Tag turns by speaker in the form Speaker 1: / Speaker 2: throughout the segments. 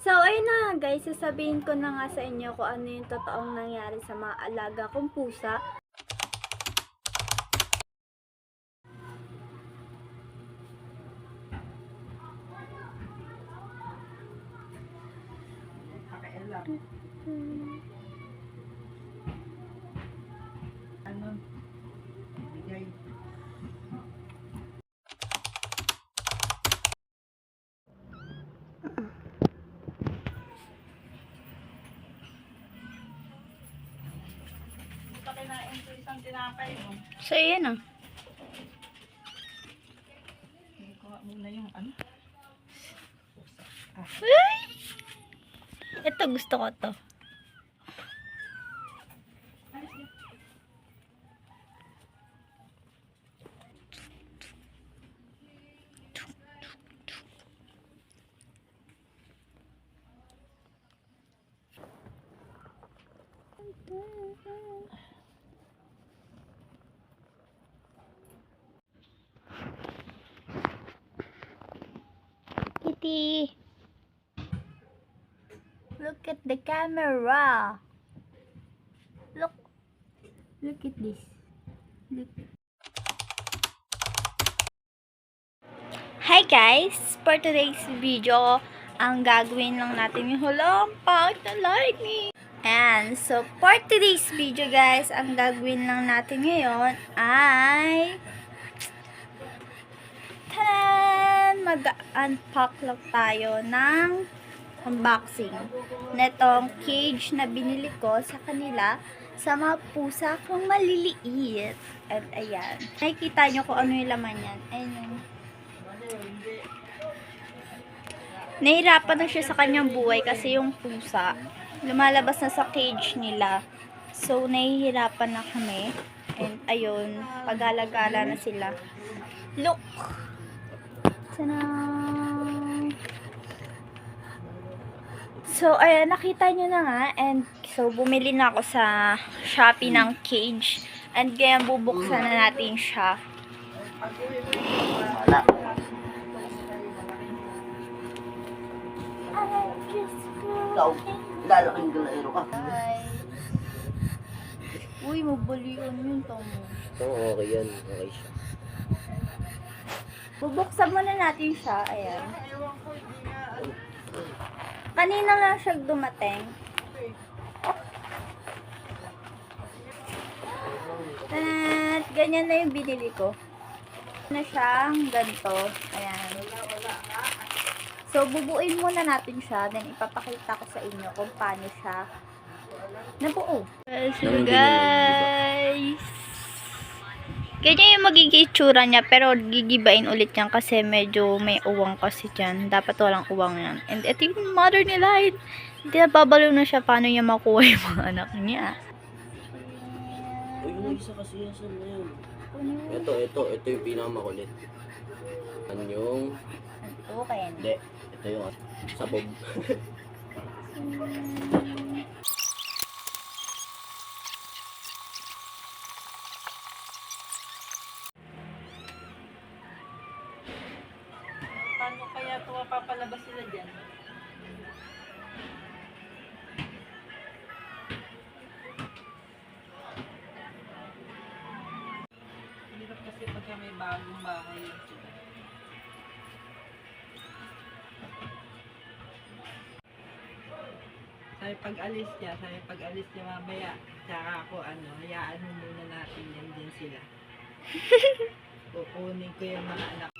Speaker 1: So, ayun na nga guys, sasabihin ko na nga sa inyo kung ano yung totoong nangyari sa mga alaga kong pusa.
Speaker 2: Ano? Bigay. Ito kinain ko isang tinapay mo.
Speaker 1: So, ayan na.
Speaker 2: Kuha muna yung ano.
Speaker 1: Ito, gusto ko to. Kitty, look at the camera. Look at this. Look. Hi guys! For today's video, ang gagawin lang natin yung hulang pangit na lightning. And so for today's video guys, ang gagawin lang natin ngayon ay tadan! Mag-unpack lang tayo ng unboxing netong cage na binili ko sa kanila sa mga pusa kong maliliit. At ayan, nakikita nyo kung ano yung laman yan. Ayan yung nahirapan na siya sa kanyang buhay kasi yung pusa lumalabas na sa cage nila. So, nahihirapan na kami. And, ayun, pag-alagala na sila. Look! Tanang! So, ayan, nakita nyo na nga. And, so, bumili na ako sa Shopee ng cage. And, kaya bubuksan na natin siya.
Speaker 2: Wala. Ikaw, lalaking galaero ka.
Speaker 1: Uy, mabalian yun, tamo.
Speaker 3: Oo, okay yan. Okay siya.
Speaker 1: Bubuksan muna natin siya. Ayan. Kanina lang siya dumating. At ganyan na yung binili ko. Na siyang ganito. Ayan. So, bubuin muna natin siya. Then, ipapakita ko sa inyo kung paano siya nabuo. So, guys. Ganyan yung magiging itsura niya. Pero, gigibain ulit yan kasi medyo may uwang kasi dyan. Dapat walang uwang yan. And, ito yung mother nila. Hindi na babalo na siya paano niya makuha yung mga anak niya.
Speaker 3: Uy, yung isa kasi yasan na yun. Ito yung pinakamakulit. Ano yung...
Speaker 1: Okay.
Speaker 3: Hindi. Ito yung sabog.
Speaker 2: Paano kaya ito mapapalabas sila dyan? Hirap kasi pagka may bagong bahay yun sila. Sabi pag-alis niya mamaya, tsaka ako hayaan mo muna natin yan din sila. Kukunin ko yung mga anak.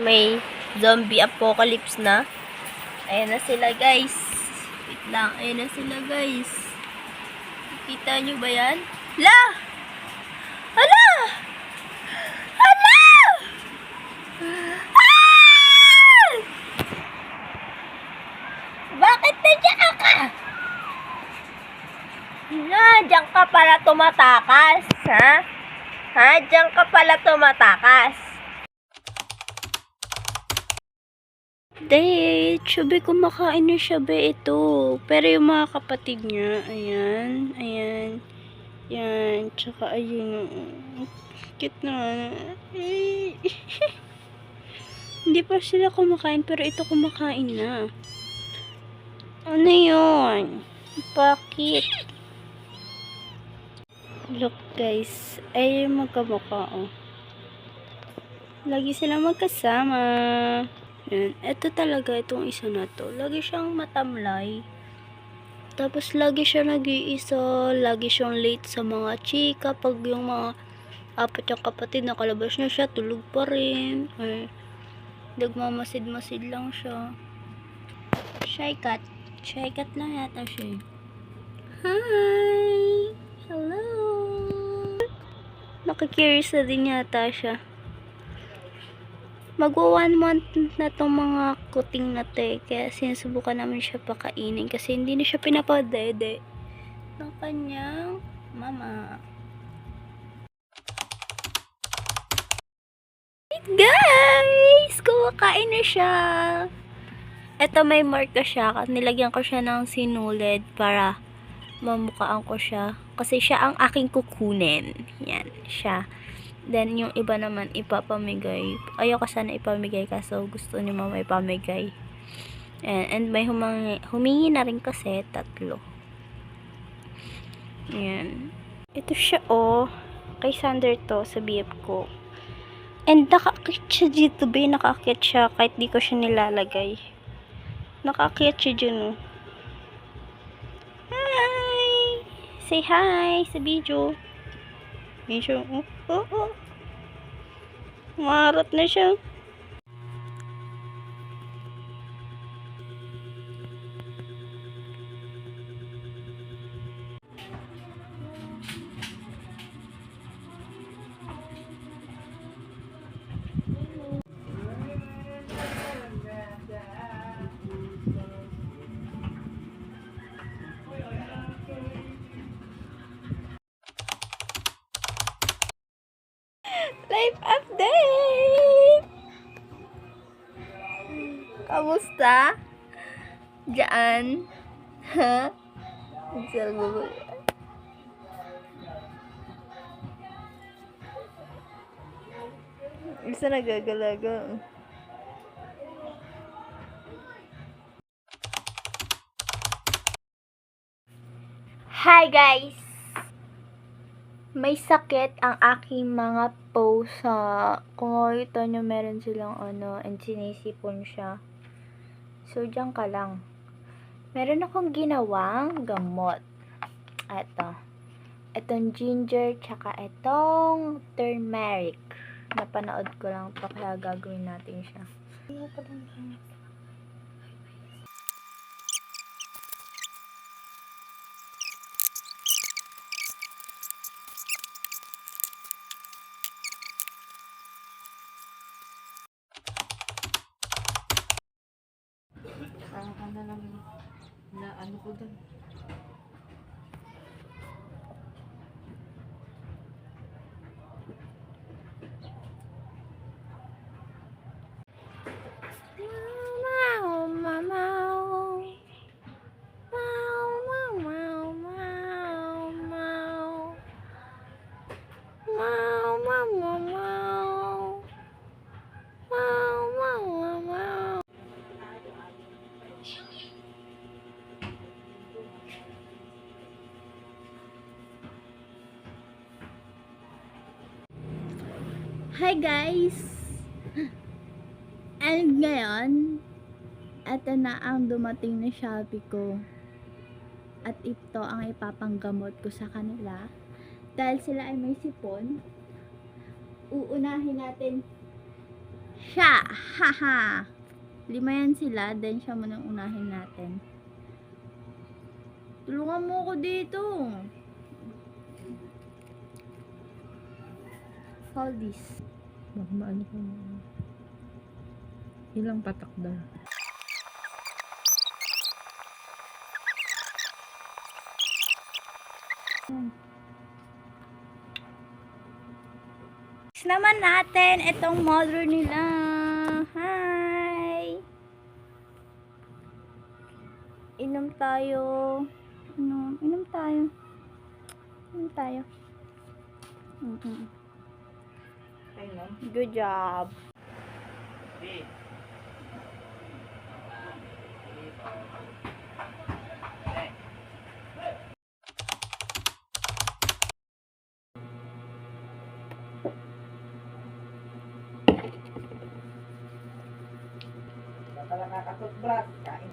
Speaker 1: May zombie apocalypse na. Ayan na sila guys. Wait lang. Ayan na sila guys. Kita nyo ba yan? La! Hala! Hala! Ah! Bakit nandiyan ka? Diyan ka pala tumatakas, ha? Ha? Diyan ka pala tumatakas. Date, sabi kumakain na siya ba ito. Pero yung mga kapatid niya, ayan, ayan, yan, tsaka ayun, cute na. Eh. Hindi pa sila kumakain, pero ito kumakain na. Ano yun? Bakit? Look guys, ay yung magkamukha oh. Lagi sila magkasama. Yan. Ito talaga, itong isa na to. Lagi siyang matamlay. Tapos lagi siya nag-iisa. Lagi siyang late sa mga chika. Pag yung mga apat yung kapatid nakalabas na siya, tulog pa rin. Ay, nagmamasid-masid lang siya. Shy cat. Shy cat lang yata siya. Hi! Hello! Nakakurious na din yata siya. Magwa 1 month na tong mga kuting na to kaya sinusubukan namin siya pakainin kasi hindi na siya pinapadede ng kanyang mama. Guys! Kumakain na siya! Eto may marka siya. Nilagyan ko siya ng sinulid para mamukhaan ko siya. Kasi siya ang aking kukunin. Yan, siya. Then, yung iba naman ipapamigay. Ayoko sana ipamigay kaso gusto ni mama ipamigay. And may humingi na rin kasi 3. Yan. Ito siya oh. Kay Sander to sa BF ko. And nakakit siya dito ba? Nakakit siya kahit di ko siya nilalagay. Nakakit siya dyan oh. Hi! Say hi sa video. Yan siya. Oh. Marot na siya. Life update! Kamusta? Diyan? Ha? Isa nagagalaga. Hi guys! May sakit ang aking mga pusa. Kung makikita nyo, meron silang and sinisipon siya. So, dyan ka lang. Meron akong ginawang gamot. Ito. Itong ginger, tsaka itong turmeric. Napanood ko lang to, kaya gagawin natin siya.
Speaker 2: Ano lang na ano ko dun.
Speaker 1: Hi guys! And ngayon, ito na ang dumating na Shopee ko. At ito ang ipapanggamot ko sa kanila. Dahil sila ay may sipon, uunahin natin siya! Haha! 5 yan sila, then siya muna unahin natin. Tulungan mo ko dito! Hold this.
Speaker 2: Magmaano ko. Ilang patak daw.
Speaker 1: Next naman natin itong mother nila. Hi! Inom tayo. Inom tayo. Inom tayo.
Speaker 2: Ayun.
Speaker 1: Good job.
Speaker 2: Baka nakakatutbras. Kain.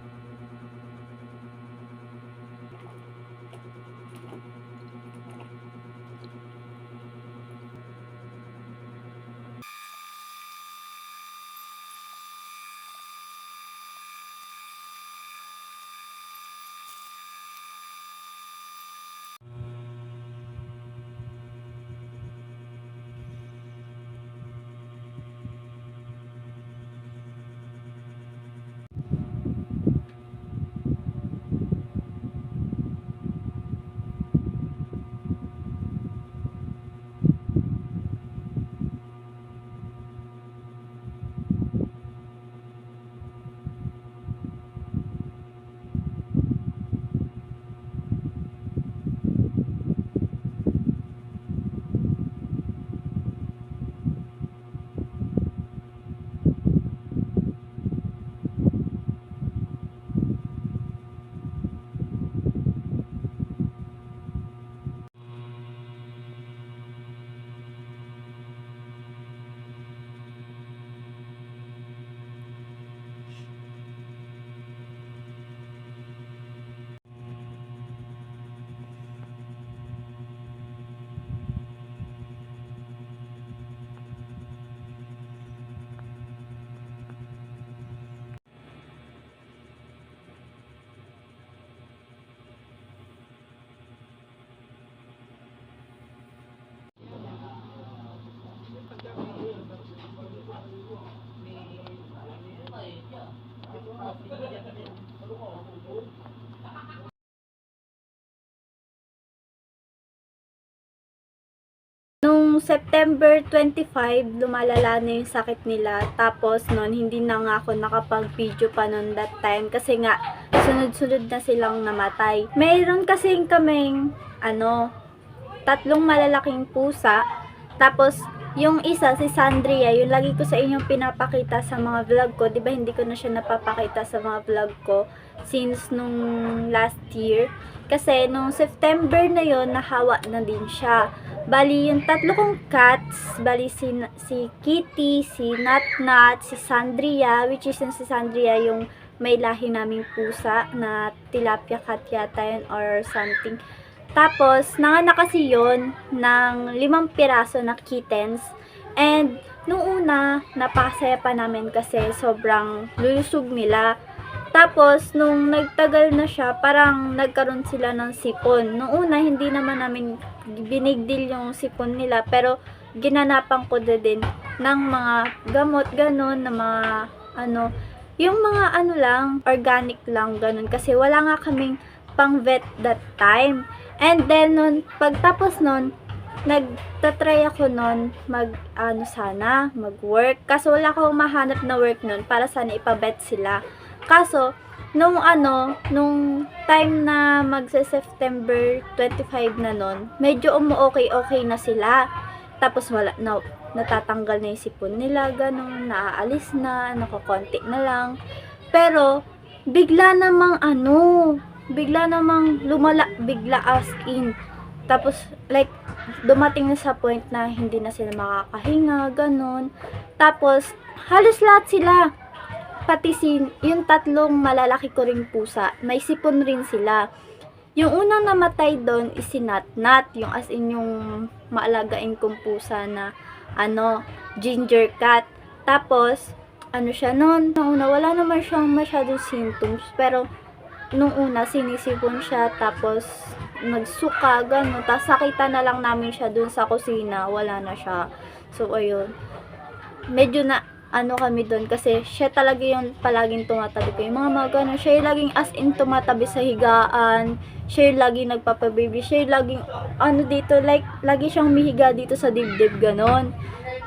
Speaker 1: Nung September 25, lumalala na yung sakit nila. Tapos nun, hindi na nga ako nakapag-video pa nun that time. Kasi nga, sunod-sunod na silang namatay. Mayroon kasing kaming, tatlong malalaking pusa. Tapos, yung isa, si Sandria, yung lagi ko sa inyong pinapakita sa mga vlog ko. Diba hindi ko na siya napapakita sa mga vlog ko since nung last year. Kasi nung September na yon nahawa na din siya. Bali, yung tatlo kong cats, bali si Kitty, si Natnat, si Sandria, which is yung si Sandria yung may lahi naming pusa na tilapia cat yata yun or something. Tapos, nanganak kasi yun ng 5 piraso na kittens. And, nung una, napakasaya pa namin kasi sobrang lulusog nila. Tapos, nung nagtagal na siya, parang nagkaroon sila ng sipon. Nung una, hindi naman namin binigdil yung sipon nila. Pero, ginanapan ko din ng mga gamot, ganun, na mga, yung mga lang, organic lang, ganun. Kasi wala nga kaming pang vet that time. And then, pagtapos nun, nagtatry ako nun mag-work. Kaso wala akong mahanap na work nun para sana ipa-vet sila. Kaso, nung time na magse-September 25 na nun, medyo okay na sila. Tapos natatanggal na yung sipon nila, ganun, naaalis na, nakakonti na lang. Pero, bigla namang lumala, bigla as in. Tapos, like, dumating na sa point na hindi na sila makakahinga, ganun. Tapos, halos lahat sila. Pati yung tatlong malalaki ko ring pusa, may sipon rin sila. Yung unang namatay doon is si Natnat, yung as in yung maalagain kong pusa na ginger cat. Tapos siya noon, wala naman siyang masyadong symptoms, pero nung una sinisipon siya, tapos nagsuka, gano'n. Tapos nakita na lang namin siya doon sa kusina, wala na siya. So ayun, medyo ano kami doon kasi siya talaga yung palaging tumatabi ko. Yung mga ganun, siya yung laging as in tumatabi sa higaan, siya yung laging nagpapababy, siya yung laging ano dito, like, lagi siyang mihiga dito sa dibdib, ganon.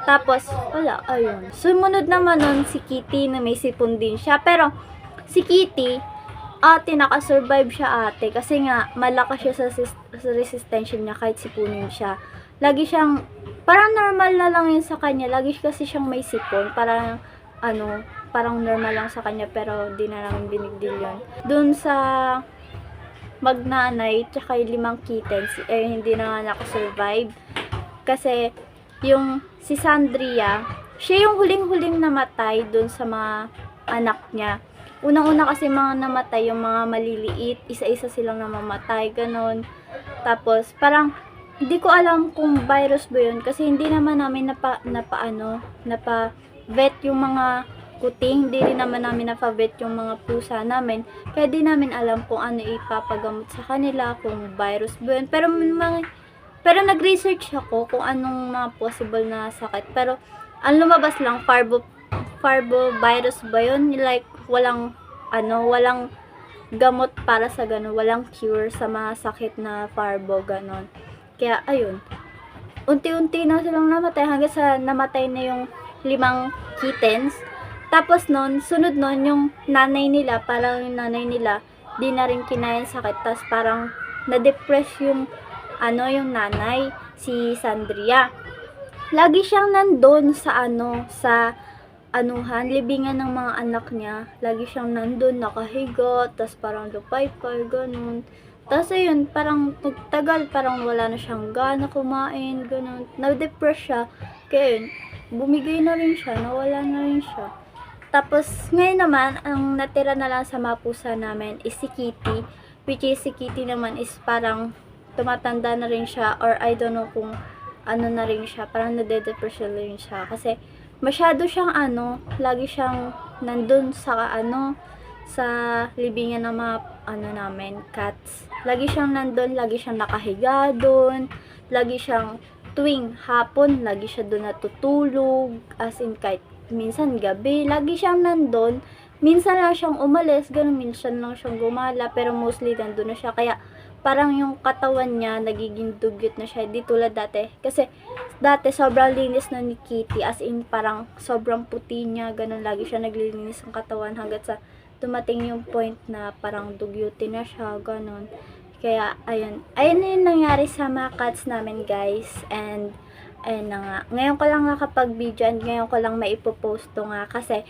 Speaker 1: Tapos, wala, ayun. Sumunod naman nun si Kitty na may sipon din siya, pero si Kitty, ate, nakasurvive siya ate, kasi nga, malakas siya sa resistensya niya kahit sipunin siya. Lagi siyang, parang normal na lang yun sa kanya. Lagi kasi siyang may sipon. Parang, ano, parang normal lang sa kanya. Pero, di na namin binigdil yun. Dun sa magnanay, tsaka yung 5 kittens, hindi na nga nakasurvive. Kasi, yung si Sandria, siya yung huling-huling namatay dun sa mga anak niya. Unang-una kasi mga namatay, yung mga maliliit. Isa-isa silang namamatay, ganon. Tapos, parang, hindi ko alam kung virus ba yun kasi hindi naman namin napa-vet yung mga kuting, hindi rin naman namin napa-vet yung mga pusa namin, kaya di namin alam kung ano ipapagamot sa kanila, kung virus ba yun. Pero nag-research ako kung anong mga possible na sakit, pero ang lumabas lang, parvovirus ba yun, like walang gamot para sa ganun, walang cure sa mga sakit na parvo, ganon. Kaya, ayun. Unti-unti na silang namatay hanggang sa namatay na yung 5 kittens. Tapos nun, sunod nun, yung nanay nila, parang yung nanay nila, di na rin kinaya yung sakit. Tapos parang na-depress yung nanay, si Sandria. Lagi siyang nandun sa libingan ng mga anak niya. Lagi siyang nandun, nakahiga, tapos parang lupay-pay, ganun. Tapos ayun, parang nagtagal, parang wala na siyang gana kumain, ganun. Na-depress siya. Kaya yun, bumigay na rin siya, nawala na rin siya. Tapos ngayon naman, ang natira na lang sa mga pusa namin is si Kitty. Which is si Kitty naman is parang tumatanda na rin siya, or I don't know kung ano na rin siya, parang nade-depress na rin siya. Kasi masyado siyang lagi siyang nandun sa libingan ng mga namin, cats. Lagi siyang nandun, lagi siyang nakahiga doon, lagi siyang tuwing hapon, lagi siya doon natutulog, as in kahit minsan gabi, lagi siyang nandun. Minsan lang siyang umalis, ganun, minsan lang siyang gumala, pero mostly nandun na siya. Kaya parang yung katawan niya nagiging dugyot na siya, di tulad dati. Kasi dati sobrang linis na ni Kitty, as in parang sobrang puti niya, ganun, lagi siya naglilinis ng katawan hanggat sa dumating yung point na parang dugyutin na siya, ganun. Kaya, ayun yung nangyari sa mga cats namin, guys. And, ayun na nga. Ngayon ko lang nakapag-video and ngayon ko lang maipopost to nga kasi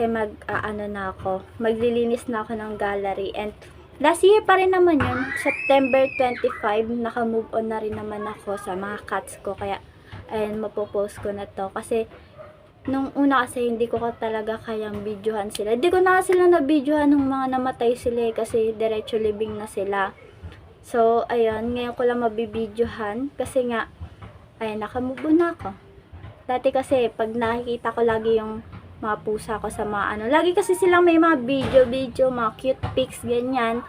Speaker 1: na ako. Maglilinis na ako ng gallery. And, last year pa rin naman yun. September 25, naka-move on na rin naman ako sa mga cats ko. Kaya, ayun, mapopost ko na to. Kasi, nung una kasi hindi ko talaga kayang videohan sila. Hindi ko na sila na-videohan nung mga namatay sila kasi diretso living na sila. So, ayun, ngayon ko lang mabibidyohan kasi nga, ayun, nakamubo na ako. Dati kasi, pag nakikita ko lagi yung mga pusa ko sa mga lagi kasi silang may mga video, mga cute pics, ganyan,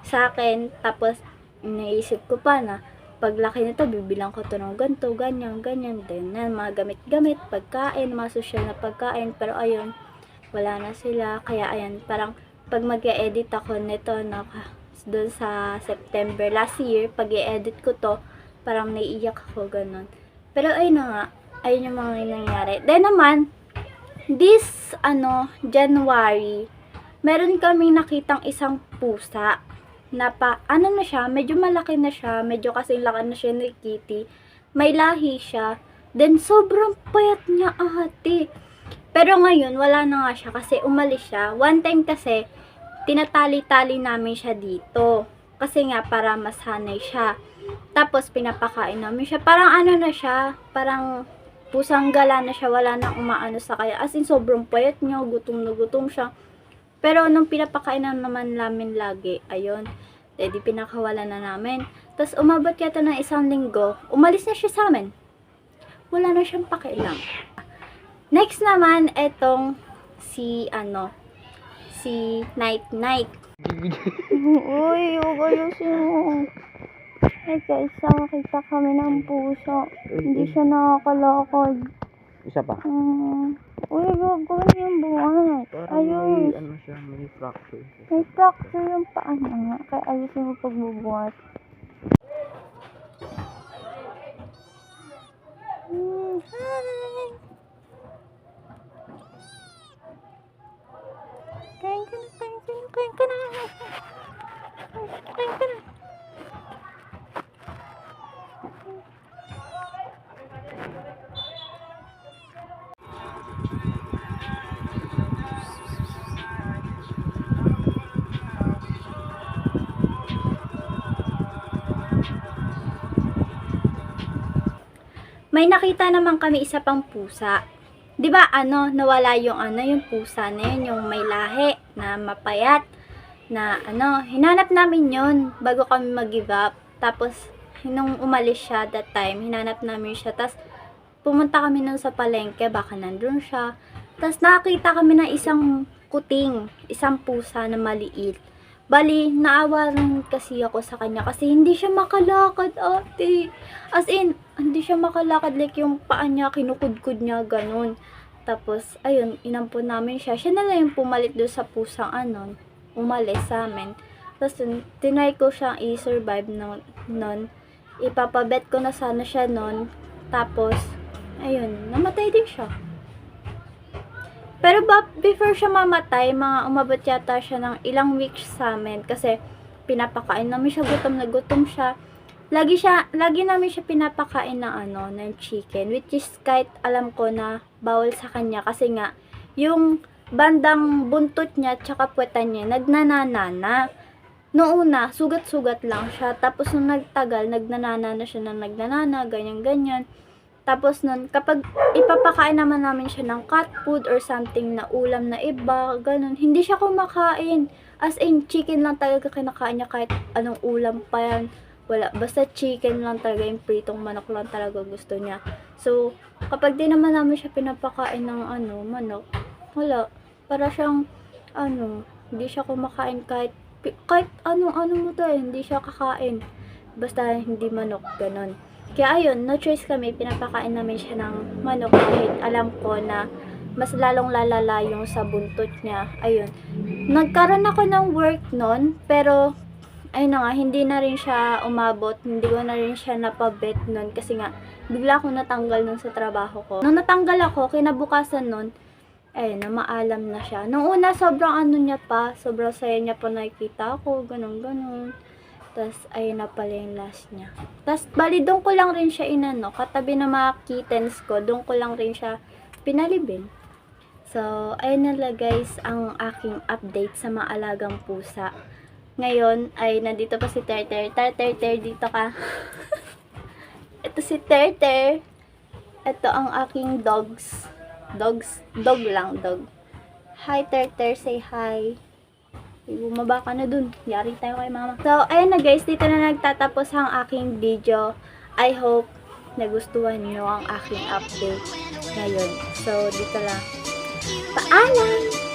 Speaker 1: sa akin. Tapos, naisip ko pa na, paglaki nito, bibilang ko to ng ganito, ganyan, din. Mga gamit-gamit, pagkain, mga social na pagkain. Pero ayun, wala na sila. Kaya ayun, parang pag mag-e-edit ako nito, doon sa September last year, pag i-edit ko to, parang naiiyak ako, ganun. Pero ayun na nga, ayun yung mga nangyari. Then naman, this, January, meron kaming nakitang isang pusa na na siya, medyo malaki na siya, medyo kasing laki na siya ni Kitty. May lahi siya. Then, sobrang payat niya, ate. Pero ngayon, wala na nga siya kasi umalis siya. One time kasi, tinatali-tali namin siya dito. Kasi nga, para masanay siya. Tapos, pinapakain namin siya. Parang na siya, parang pusang gala na siya, wala na umaano sa kaya. As in, sobrang payat niya, gutom na gutom siya. Pero nung pinapakain naman namin lagi, ayun, di pinakawala na namin. Tapos umabot yata ng 1 linggo, umalis na siya sa amin. Wala na siyang pakialam. Next naman, etong si Night. Uy, ayusin mo. Hey guys, nakakita kami ng puso. Hindi siya nakakalakad.
Speaker 3: Isa pa.
Speaker 1: Uy, gagawin yung buwan. Ayun.
Speaker 3: ano siya, may fracture.
Speaker 1: May fracture yung paa niya nga. Kaya ayusin mo pagbubuhat. Hi! Kain ka na, kain ka na, kain ka na. Kain ka na. May nakita naman kami isa pang pusa. 'Di ba nawala yung pusa na yun, yung may lahi na mapayat na hinanap namin yun bago kami mag-give up. Tapos nung umalis siya that time, hinanap namin siya. Tapos pumunta kami nun sa palengke, baka nandun siya. Tapos nakakita kami ng isang kuting, isang pusa na maliit. Bali, naawa rin kasi ako sa kanya kasi hindi siya makalakad, ate. As in, hindi siya makalakad, like yung paa niya, kinukudkud niya, ganun. Tapos, ayun, inampun namin siya. Siya na lang yung pumalit doon sa pusang umalis sa amin. Tapos, tinry ko siyang i-survive nun. Ipapabet ko na sana siya nun. Tapos, ayun, namatay din siya. Pero before siya mamatay, mga umabot yata siya ng ilang weeks sa amin kasi pinapakain namin siya, gutom na gutom siya. Lagi namin siya pinapakain ng chicken, which is kahit alam ko na bawal sa kanya kasi nga yung bandang buntot niya tsaka puwetan niya nagnanana. Noong una, sugat-sugat lang siya. Tapos nung nagtagal, nagnanana na siya ng nagnanana, ganyan-ganyan. Tapos nun, kapag ipapakain naman namin siya ng cat food or something na ulam na iba, ganun, hindi siya kumakain. As in, chicken lang talaga kinakain niya kahit anong ulam pa yan. Wala, basta chicken lang talaga, yung pritong manok lang talaga gusto niya. So, kapag di naman namin siya pinapakain ng manok, wala. Para siyang, hindi siya kumakain kahit anong mo to hindi siya kakain. Basta hindi manok, ganun. Kaya ayun, no choice kami, pinapakain namin siya ng manok kahit alam ko na mas lalong lalala yung sa buntot niya. Ayun. Nagkaroon ako ng work nun, pero ayun na nga, hindi na rin siya umabot, hindi ko na rin siya napabet nun kasi nga, bigla akong natanggal nun sa trabaho ko. Nung natanggal ako, kinabukasan nun, ayun, na maalam na siya. Nung una, sobrang niya pa, sobrang saya niya pa nakikita ako, ganun. Tapos, ayun na pala yung last niya. Tapos, bali, doon ko lang rin siya katabi ng mga kittens ko, doon ko lang rin siya pinalibing. So, ayun na lang guys, ang aking update sa mga alagang pusa. Ngayon, ay nandito pa si Terter. Terter, dito ka. Ito si Terter. Ito ang aking dog lang. Hi, Terter, say hi. Bumaba ka na dun. Yari tayo kay mama. So, ayun na guys. Dito na nagtatapos ang aking video. I hope nagustuhan nyo ang aking update ngayon. So, dito lang. Paalam!